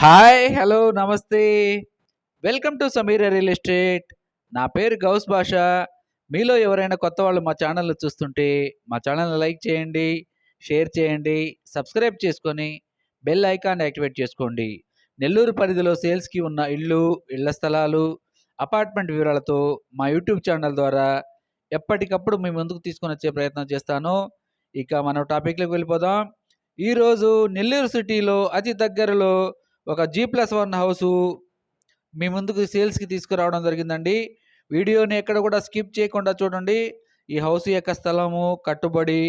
Hi! Hello! నమస్తే. Welcome to Sameera real estate. నా పేరు గౌస్ బాషా. మీలో ఎవరైనా కొత్త వాళ్ళు మా ఛానల్‌ని చూస్తుంటే, మా ఛానల్‌ని లైక్ చేయండి, షేర్ చేయండి, సబ్స్క్రైబ్ చేసుకొని, బెల్ ఐకాన్ యాక్టివేట్ చేసుకోండి. నెల్లూరు పరిధిలో సేల్స్‌కి ఉన్న ఇళ్ళు, ఇళ్ల స్థలాలు, అపార్ట్మెంట్ వివరాలతో మా యూట్యూబ్ ఛానల్ ద్వారా ఎప్పటికప్పుడు మీ ముందుకు తీసుకొనొచ్చే ప్రయత్నం చేస్తాను. ఇక మనం టాపిక్‌లోకి వెళ్ళిపోదాం. ఈరోజు నెల్లూరు సిటీలో అతి దగ్గరలో ఒక G+1 హౌసు మీ ముందుకు సేల్స్‌కి తీసుకురావడం జరిగిందండి. వీడియోని ఎక్కడ కూడా స్కిప్ చేయకుండా చూడండి. ఈ హౌస్ యొక్క స్థలము, కట్టుబడి,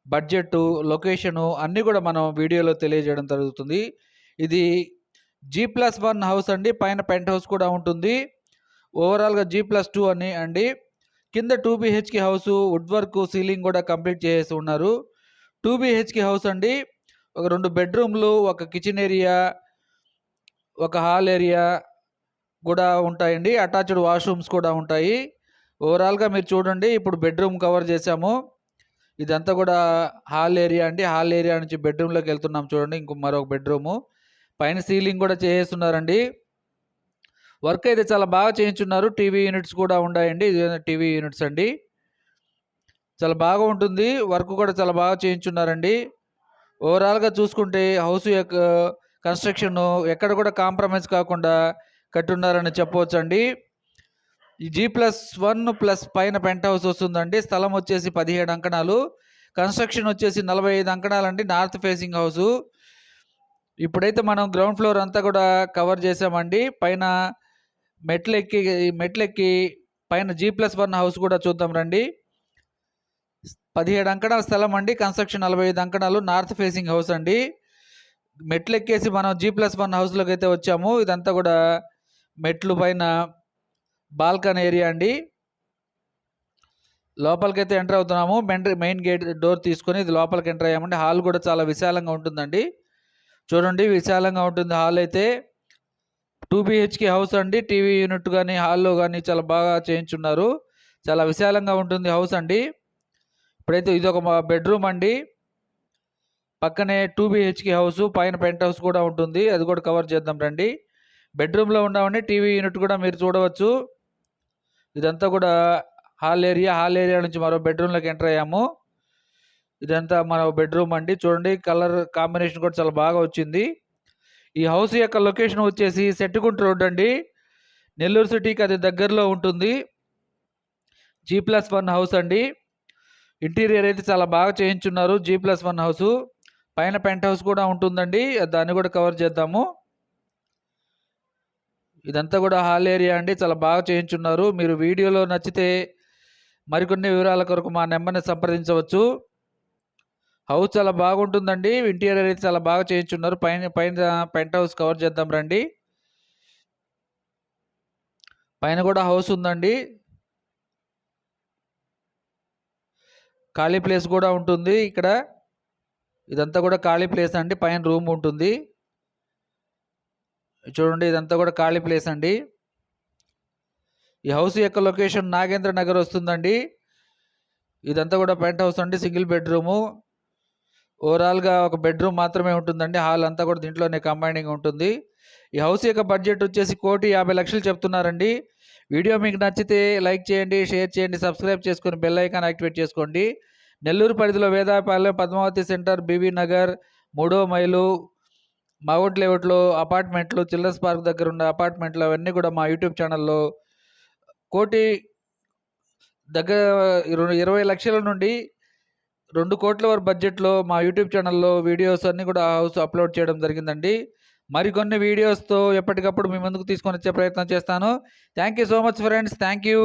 బడ్జెట్టు, లొకేషను అన్నీ కూడా మనం వీడియోలో తెలియజేయడం జరుగుతుంది. ఇది G+1 హౌస్ అండి. పైన పెంట్ హౌస్ కూడా ఉంటుంది. ఓవరాల్‌గా G+2 అని అండి. కింద 2 BHK house, wood work, ceiling కూడా కంప్లీట్ చేసేసి ఉన్నారు. 2 బీహెచ్‌కే హౌస్ అండి. ఒక 2 బెడ్‌రూమ్‌లు, ఒక కిచెన్ ఏరియా, ఒక హాల్ ఏరియా కూడా ఉంటాయండి. అటాచ్డ్ వాష్‌రూమ్స్ కూడా ఉంటాయి. ఓవరాల్‌గా మీరు చూడండి. ఇప్పుడు బెడ్‌రూమ్ కవర్ చేశాము. ఇదంతా కూడా హాల్ ఏరియా అండి. హాల్ ఏరియా నుంచి బెడ్‌రూమ్‌లోకి వెళ్తున్నాం చూడండి. మరొక బెడ్‌రూము. పైన సీలింగ్ కూడా చేసేస్తున్నారండి. వర్క్ అయితే చాలా బాగా చేయించున్నారు. టీవీ యూనిట్స్ కూడా ఉన్నాయండి. ఇది టీవీ యూనిట్స్ అండి. చాలా బాగా ఉంటుంది. వర్క్ కూడా చాలా బాగా చేయించున్నారండి. ఓవరాల్‌గా చూసుకుంటే హౌస్ యొక్క కన్‌స్ట్రక్షను ఎక్కడ కూడా కాంప్రమైజ్ కాకుండా కట్టున్నారని చెప్పవచ్చండి. ఈ G+1 ప్లస్ పైన పెంట్ హౌస్ వస్తుందండి. స్థలం వచ్చేసి 17 అంకణాలు. కన్‌స్ట్రక్షన్ వచ్చేసి 45 అంకణాలండి. North facing house. ఇప్పుడైతే మనం గ్రౌండ్ ఫ్లోర్ అంతా కూడా కవర్ చేసామండి. పైన మెట్లెక్కి పైన G+1 హౌస్ కూడా చూద్దాం రండి. 17 అంకణాల స్థలం అండి. కన్‌స్ట్రక్షన్ 45 అంకణాలు. నార్త్ ఫేసింగ్ హౌస్ అండి. మెట్లెక్కేసి మనం G+1 హౌస్‌లోకి అయితే వచ్చాము. ఇదంతా కూడా మెట్లు పైన బాల్కనీ ఏరియా అండి. లోపలికైతే ఎంటర్ అవుతున్నాము. మెయిన్ గేట్ డోర్ తీసుకొని ఇది లోపలికి ఎంటర్ అయ్యామండి. హాల్ కూడా చాలా విశాలంగా ఉంటుందండి. చూడండి విశాలంగా ఉంటుంది హాల్ అయితే. 2 బీహెచ్‌కే హౌస్ అండి. టీవీ యూనిట్ గానీ, హాల్‌లో గానీ చాలా బాగా చేయించున్నారు. చాలా విశాలంగా ఉంటుంది హౌస్ అండి. ఇప్పుడైతే ఇదొక బెడ్‌రూమ్ అండి. పక్కనే 2 బీహెచ్‌కే హౌసు. పైన పెంట్ హౌస్ కూడా ఉంటుంది. అది కూడా కవర్ చేద్దాం రండి. బెడ్‌రూమ్‌లో ఉన్నామండి. టీవీ యూనిట్ కూడా మీరు చూడవచ్చు. ఇదంతా కూడా హాల్ ఏరియా. హాల్ ఏరియా నుంచి మరో బెడ్‌రూమ్‌లోకి ఎంటర్ అయ్యాము. ఇదంతా మన బెడ్‌రూమ్ అండి. చూడండి కలర్ కాంబినేషన్ కూడా చాలా బాగా వచ్చింది. ఈ హౌస్ యొక్క లొకేషన్ వచ్చేసి సెట్టుకుంట రోడ్ అండి. నెల్లూరు సిటీకి అది దగ్గరలో ఉంటుంది. G+1 హౌస్ అండి. ఇంటీరియర్ అయితే చాలా బాగా చేయించున్నారు. G+1 house. పైన పెంట్ హౌస్ కూడా ఉంటుందండి. దాన్ని కూడా కవర్ చేద్దాము. ఇదంతా కూడా హాల్ ఏరియా అండి. చాలా బాగా చేయించున్నారు. మీరు వీడియోలో నచ్చితే మరికొన్ని వివరాల కొరకు మా నెంబర్‌ని సంప్రదించవచ్చు. హౌస్ చాలా బాగుంటుందండి. ఇంటీరియర్ అయితే చాలా బాగా చేయించున్నారు. పైన పైన పెంట్ హౌస్ కవర్ చేద్దాం రండి. పైన కూడా హౌస్ ఉందండి. ఖాళీ ప్లేస్ కూడా ఉంటుంది ఇక్కడ. ఇదంతా కూడా ఖాళీ ప్లేస్ అండి. పైన రూమ్ ఉంటుంది. చూడండి ఇదంతా కూడా ఖాళీ ప్లేస్ అండి. ఈ హౌస్ యొక్క లొకేషన్ నాగేంద్ర నగర్ వస్తుందండి. ఇదంతా కూడా పెంట్ హౌస్ అండి. Single bedroom. ఓవరాల్‌గా ఒక బెడ్‌రూమ్ మాత్రమే ఉంటుందండి. హాల్ అంతా కూడా దీంట్లోనే కంబైనింగ్ ఉంటుంది. ఈ హౌస్ యొక్క బడ్జెట్ వచ్చేసి 1,50,00,000 చెప్తున్నారండి. వీడియో మీకు నచ్చితే లైక్ చేయండి, షేర్ చేయండి, సబ్స్క్రైబ్ చేసుకొని బెల్ ఐకాన్ యాక్టివేట్ చేసుకోండి. నెల్లూరు పరిధిలో వేదాయపాలెం, పద్మావతి సెంటర్, బీవీ నగర్, మూడో మైలు, మావుడ్ లేఅవుట్‌లో అపార్ట్మెంట్లు, చిల్డ్రన్స్ పార్క్ దగ్గర ఉన్న అపార్ట్మెంట్లు అవన్నీ కూడా మా యూట్యూబ్ ఛానల్‌లో కోటి దగ్గర 20,00,000 నుండి 2,00,00,000 వరకు బడ్జెట్‌లో మా యూట్యూబ్ ఛానల్‌లో వీడియోస్ అన్నీ కూడా హౌస్ అప్లోడ్ చేయడం జరిగిందండి. మరికొన్ని వీడియోస్‌తో ఎప్పటికప్పుడు మీ ముందుకు తీసుకొనొచ్చే ప్రయత్నం చేస్తాను. Thank you so much friends. Thank you.